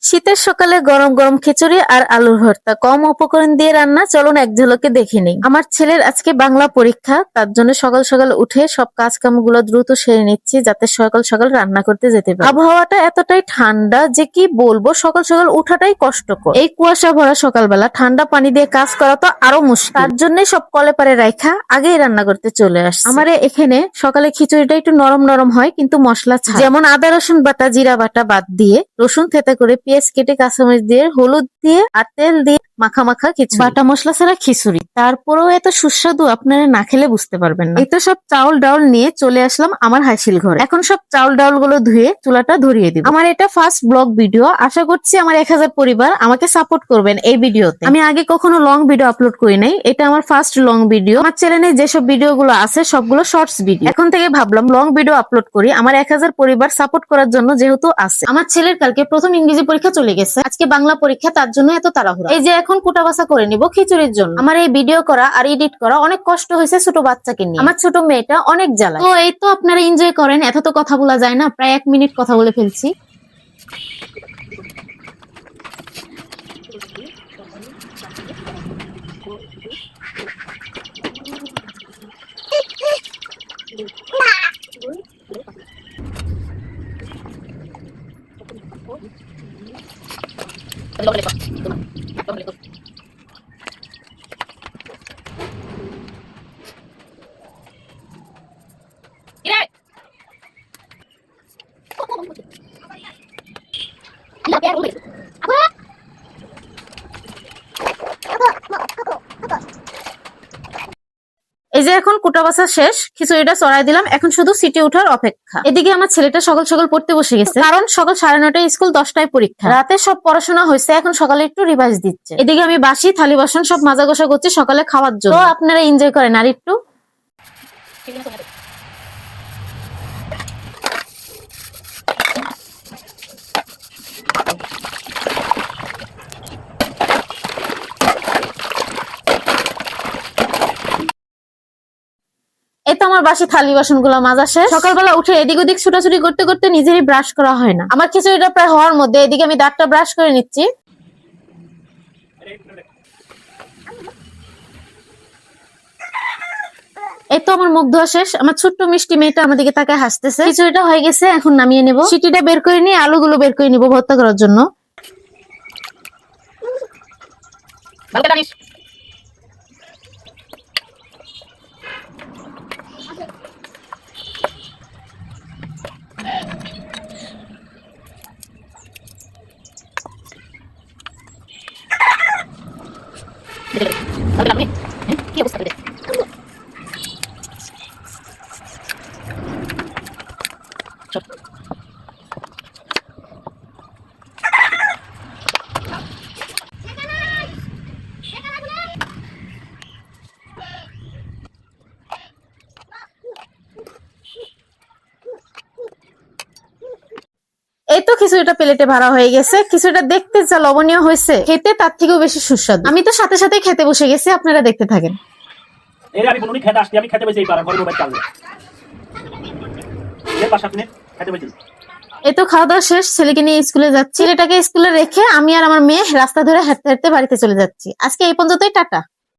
শীতের সকালে গরম গরম খিচুড়ি আর আলুর ভর্তা, কম উপকরণ দিয়ে রান্না। চলুন এক ঝলকে দেখে নিই। আমার ছেলের আজকে বাংলা পরীক্ষা, তার জন্য সকাল সকাল উঠে সব কাজ কামগুলো দ্রুত সেরে নিচ্ছি, যাতে সকাল সকাল রান্না করতে যেতে পারি। আবহাওয়াটা এতটাই ঠান্ডা যে কি বলবো, সকাল সকাল উঠাটাই কষ্টকর। এই কুয়াশা ভরা সকালবেলা ঠান্ডা পানি দিয়ে কাজ করা তো আরো মুশকিল। তার জন্য সব কলে পারে রাখা আগেই রান্না করতে চলে আসছে। আমার এখানে সকালে খিচুড়িটা একটু নরম নরম হয়, কিন্তু মশলা ছাড়া, যেমন আদা রসুন বাটা, জিরা বাটা বাদ দিয়ে, রসুন থেতে করে, পেঁয়াজ কেটে, কাঁচামরিচ দিয়ে, হলুদ দিয়ে আর তেল দিয়ে মাখা মাখা খিচুড়ি। বাটা মশলা ছাড়া খিচুড়ি, তারপরেও এত সুস্বাদু, আপনারা না খেলে বুঝতে পারবেন না। এই তো সব চাউল ডাউল নিয়ে চলে আসলাম আমার হাসিল ঘরে। এখন সব চাউল ডাউল গুলো ধুয়ে চুলাটা ধরিয়ে দিব। আমার এটা ফার্স্ট ব্লগ ভিডিও, আশা করছি আমার 1000 পরিবার আমাকে সাপোর্ট করবেন এই ভিডিওতে। আমি আগে কখনো লং ভিডিও আপলোড করি নাই, এটা আমার ফার্স্ট লং ভিডিও। আমার চ্যানেলে যেসব ভিডিও গুলো আছে সবগুলো শর্টস ভিডিও। এখন থেকে ভাবলাম লং ভিডিও আপলোড করি, আমার 1000 পরিবার সাপোর্ট করার জন্য, যেহেতু আছে। আমার ছেলের কালকে প্রথম ইংরেজি পরীক্ষা চলে গেছে, আজকে বাংলা পরীক্ষা, তার জন্য এত তাড়াহুড়া। এই যে এখন কুটা বাছা করে নিব খিচুড়ির জন্য। আমার এই ভিডিও করা আর এডিট করা অনেক কষ্ট হয়েছে ছোট বাচ্চাকে নিয়ে। আমার ছোট মেয়েটা অনেক জ্বালায়। তো এই তো আপনারা এনজয় করেন, এত তো কথা বলা যায় না, প্রায় 1 মিনিট কথা বলে ফেলছি। এই যে এখন কুটা বাছা শেষ, খিচুড়িটা চড়াই দিলাম, এখন শুধু সিটি উঠার অপেক্ষা। এদিকে আমার ছেলেটা সকাল সকাল পড়তে বসে গেছে, কারণ সকাল 9:30টায় স্কুল, 10টায় পরীক্ষা। রাতে সব পড়াশোনা হয়েছে, এখন সকালে একটু রিভাইজ দিচ্ছে। এদিকে আমি বাসি থালি বাসন সব মাজা গোসা করছি সকালে খাওয়ার জন্য। তো আপনারা এনজয় করেন আর একটু। এই তো আমার বাসি থালি বাসন গুলো মাজা শেষ। সকালবেলা উঠে এদিক ওদিক ছুটাছুটি করতে করতে নিজেরই ব্রাশ করা হয় না। আমার খিচুড়িটা প্রায় হওয়ার মধ্যে, এদিকে আমি দাঁতটা ব্রাশ করে নিচ্ছি। এই তো আমার মুখ ধোয়া শেষ। আমার ছোট্ট মিষ্টি মেয়েটা আমার দিকে তাকায় হাসতেছে। খিচুড়িটা হয়ে গেছে, এখন নামিয়ে নেব। সিটিটা বের করে নিয়ে আলুগুলো বের করে নিব ভর্তা করার জন্য। কি অবস্থা? এই তো খিচুড়িটা প্লেটে ভরা হয়ে গেছে। খিচুড়িটা দেখতে যা লবণীয় হয়েছে, খেতে তার থেকেও বেশি সুস্বাদু। আমি তো সাথে সাথে খেতে বসে গেছি, আপনারা দেখতে থাকেন। এই তো খাওয়া দাওয়া শেষ, ছেলেকে নিয়ে স্কুলে যাচ্ছি। ছেলেটাকে স্কুলে রেখে আমি আর আমার মেয়ে রাস্তা ধরে হাঁটতে হাঁটতে বাড়িতে চলে যাচ্ছি। আজকে এই পর্যন্তই, টাটা।